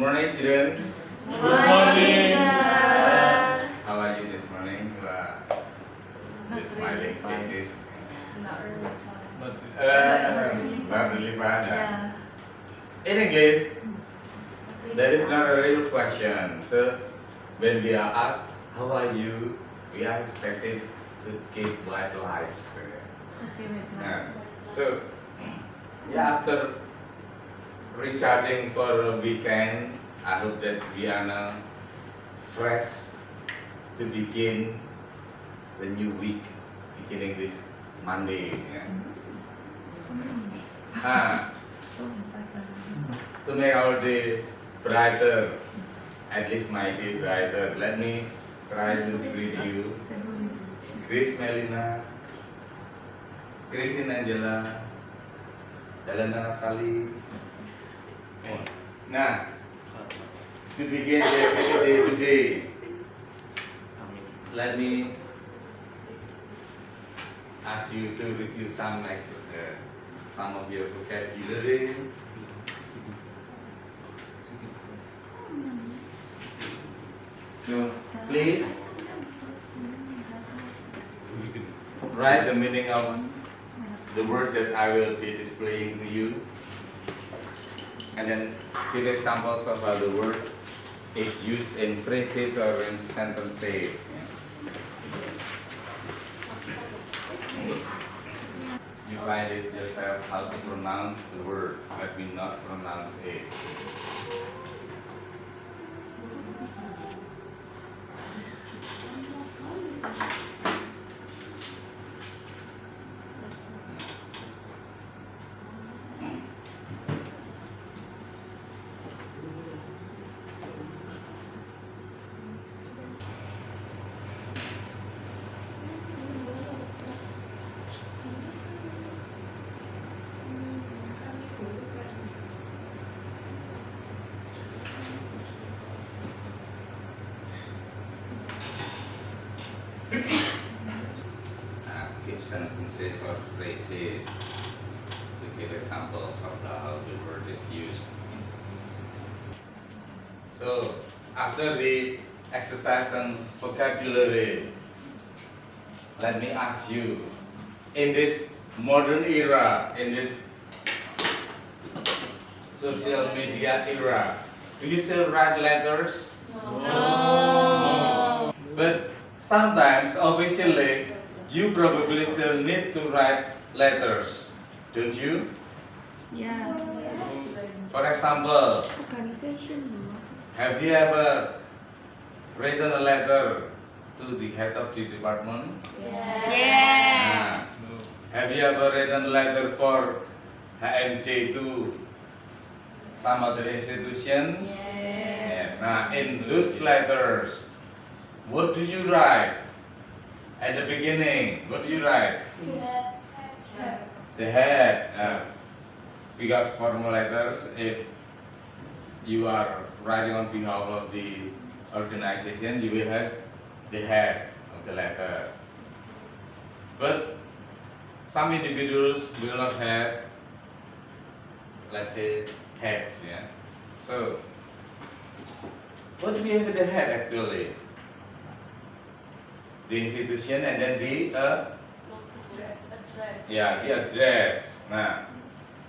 morning, students. Good morning, sir. How are you this morning? This smiling faces. Not really fun. Not really fun. Yeah. In English, that is not a real question. So when we are asked, "How are you?" we are expected to give white lies. Okay, wait. So yeah, after recharging for a weekend, I hope that we are now fresh to begin the new week, beginning this Monday. To make our day brighter, at least my day brighter, let me try to greet you. Grace Melina, Christine Angela, Helena Natali. Nah, to begin the day today, let me ask you to review some of your vocabulary. So please write the meaning of the words that I will be displaying to you, and then give examples of how the word is used in phrases or in sentences. You find it yourself how to pronounce the word, let me not pronounce it. Give sentences or phrases to give examples of how the word is used. So, after the exercise on vocabulary, let me ask you, in this modern era, in this social media era, do you still write letters? No. But sometimes, officially, you probably still need to write letters, don't you? Yeah. For example, Organization. have you ever written a letter to the head of the department? Yeah. Have you ever written a letter for HMJ to some other institutions? Yes. Now, in those letters, what do you write? At the beginning, what do you write? The head. Because formal letters, if you are writing on behalf of the organization, you will have the head of the letter. But some individuals will not have, let's say, heads. Yeah. So, what do we have at the head actually? The institution and then the address. Now,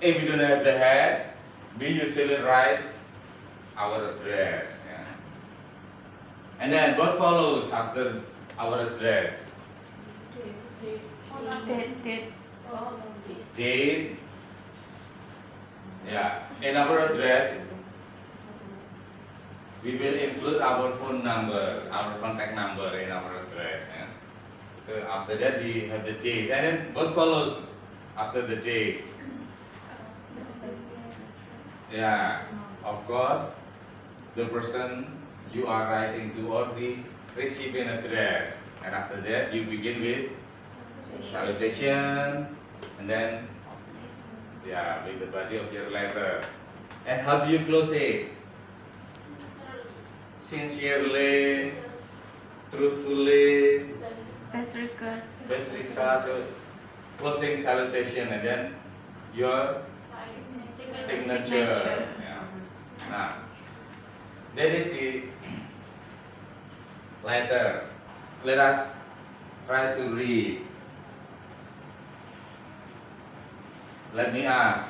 if we don't have the head, we usually write our address. Yeah. And then what follows after our address? Date. Yeah. In our address, we will include our phone number, our contact number in our address. Yeah. So after that, we have the date. And then what follows after the date? Yeah, of course, the person you are writing to or the recipient address. And after that, you begin with salutation, and then, yeah, with the body of your letter. And how do you close it? Sincerely, truthfully, Best record. so closing salutation, and then your signature. Yeah. Nah, That is the letter. Let us try to read. Let me ask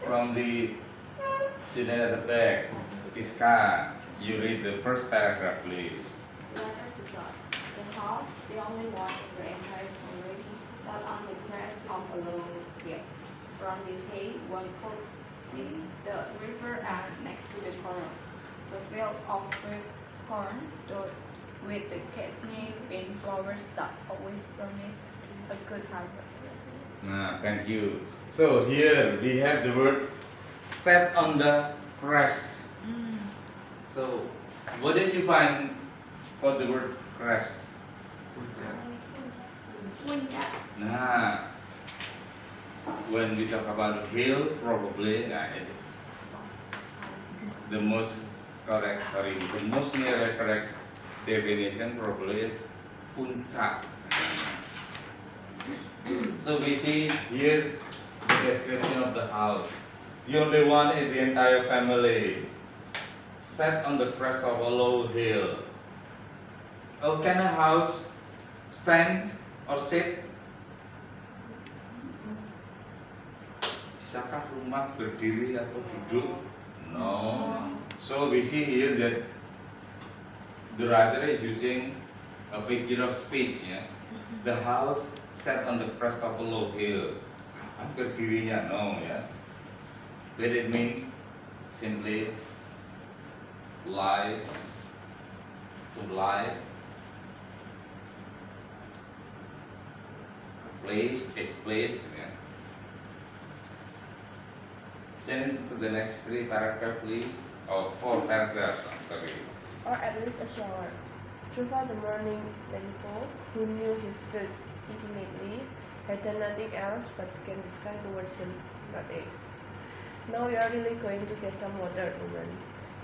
from the student at the back, Tiska, you read the first paragraph, please. Letter to God. The house, the only one in the entire community, sat on the crest of a low hill. From this height, one could see the river and next to the field of red corn, dotted with the kidney bean flowers that always promise a good harvest. Thank you. So here we have the word set on the crest. So what did you find for the word crest? Nah, when we talk about hill, probably the most near correct definition probably is puncak. So we see here the description of the house. The only one in the entire family, set on the crest of a low hill. Oh, can a house stand or sit? Bisakah rumah berdiri atau duduk? No. So we see here that the writer is using a figure of speech. Yeah? The house set on the crest of a low hill. Kapan berdirinya? No, yeah. But it means simply lie, to lie. Place is placed. Yeah. Change to the next 3 paragraphs, please. Oh, 4 paragraphs. I'm sorry. Or at least a shower. Throughout the morning, Lenko, who knew his foods intimately, had done nothing else but scan the sky towards the northeast. Now we are really going to get some water, woman.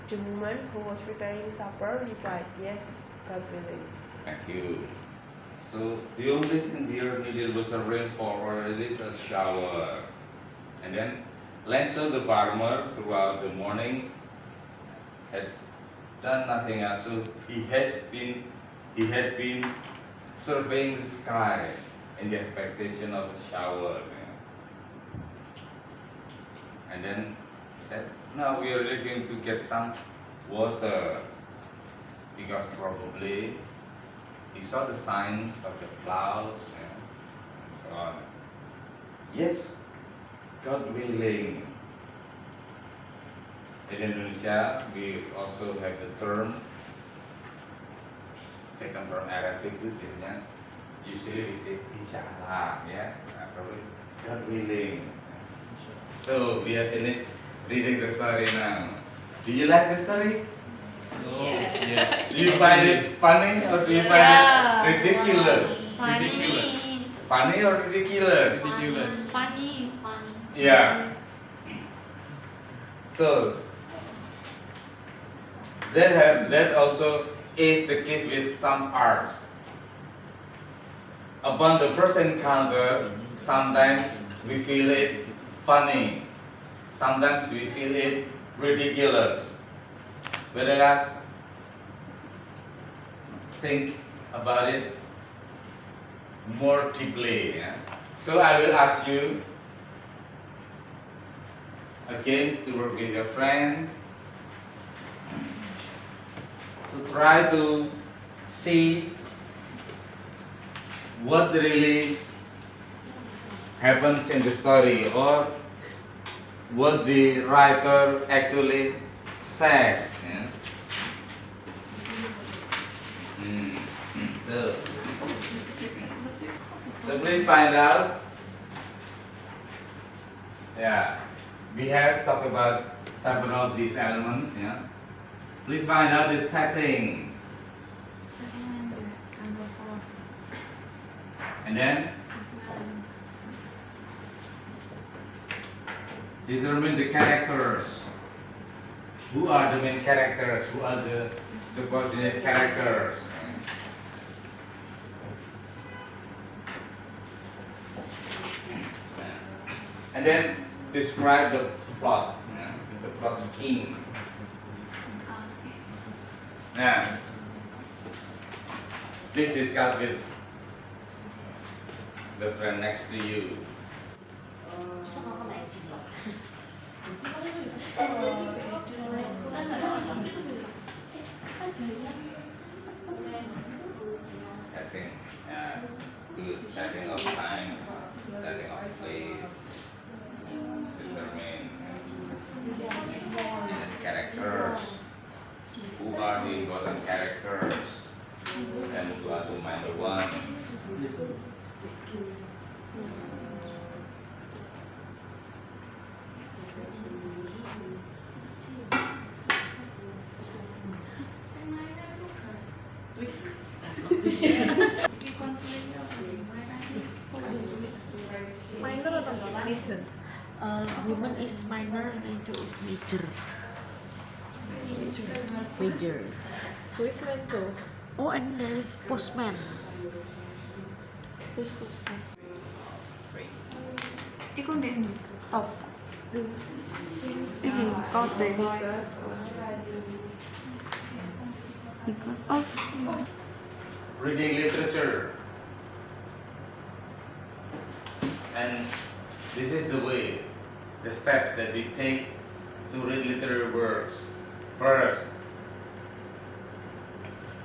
The woman who was preparing supper replied, yes, God willing. Thank you. So the only thing here needed was a rainfall or at least a shower. And then Lenso the farmer throughout the morning had done nothing else. So he had been surveying the sky in the expectation of a shower. And then said, now we are really going to get some water, because probably he saw the signs of the clouds and so on. Yes, God willing. In Indonesia, we also have the term taken from Arabic, usually we say Inshallah, yeah, probably God willing. So we have finished reading the story now. Do you like the story? Yes. Do you find it funny or do you find it ridiculous? Funny. Funny or ridiculous? Funny. Yeah. So that also is the case with some arts. Upon the first encounter, sometimes we feel it funny, sometimes we feel it ridiculous. But let us think about it more deeply. Yeah? So I will ask you again to work with your friend to try to see what really happens in the story or what the writer actually says. Yeah? So please find out. Yeah, we have talked about several of these elements. Yeah, please find out the setting, and then determine the characters. Who are the main characters? Who are the subordinate characters? And then describe the plot, the plot scheme. Now, please discuss with the friend next to you. Setting, good setting of time, setting of place, determine the characters. Who are the important characters and who are the minor ones? Minor atau major? Woman is minor, major is major. Major. Who is Lento? Oh, and there is postman. Who's postman? Iku di top. Iki kose. Because of Reading literature. And this is the way, the steps that we take to read literary works. First,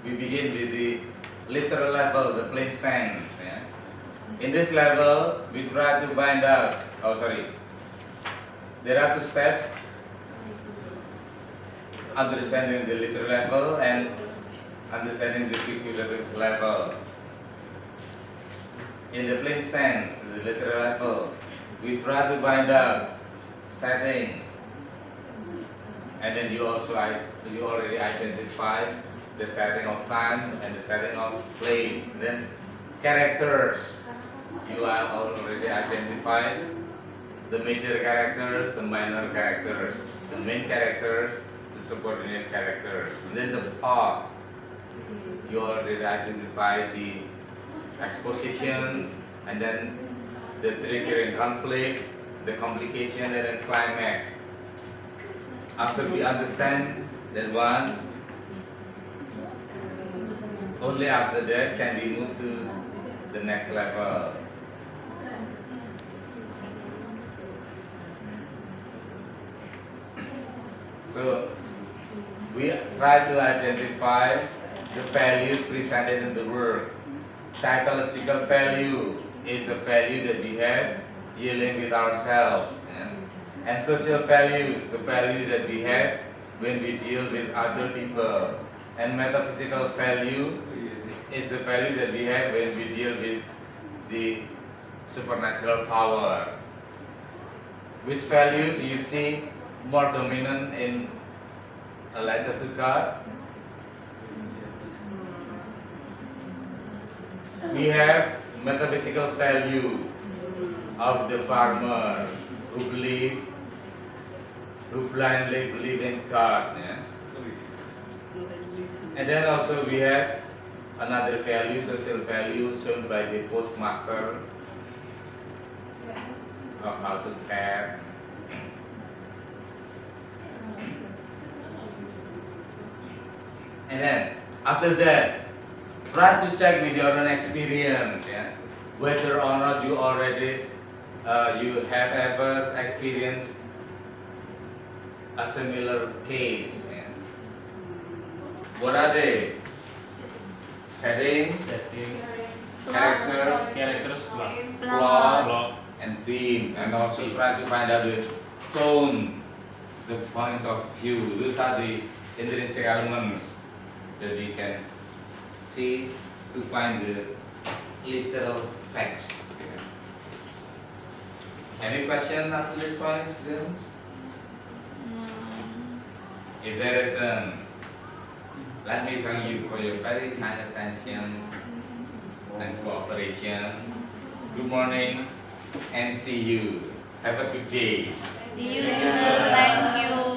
we begin with the literal level, the plain sense. Yeah? In this level, we try to find out, there are two steps: understanding the literal level and understanding the figurative level. In the plain sense, the literal level, we try to find out setting, and then you already identified the setting of time and the setting of place. Then characters, you have already identified the major characters, the minor characters, the main characters, the subordinate characters. And then the plot, you already identified the exposition, and then the triggering conflict, the complication, and then climax. After we understand that one, only after that can we move to the next level. So we try to identify the values presented in the work. Psychological value is the value that we have dealing with ourselves. And social values, the value that we have when we deal with other people. And metaphysical value is the value that we have when we deal with the supernatural power. Which value do you see more dominant in a letter to God? We have metaphysical value of the farmer who blindly believe in God. Yeah? And then also we have another value, social value, shown by the postmaster of how to care. And then after that, try to check with your own experience, yeah, whether or not you already you have ever experienced a similar case. Yeah. What are they? Setting, characters, plot, and theme, and also try to find out the tone, the points of view. Those are the intrinsic elements that we can see to find the literal facts. Any question up to this point, students? If there isn't, let me thank you for your very kind attention and cooperation. Good morning and see you. Have a good day. see you. Thank you.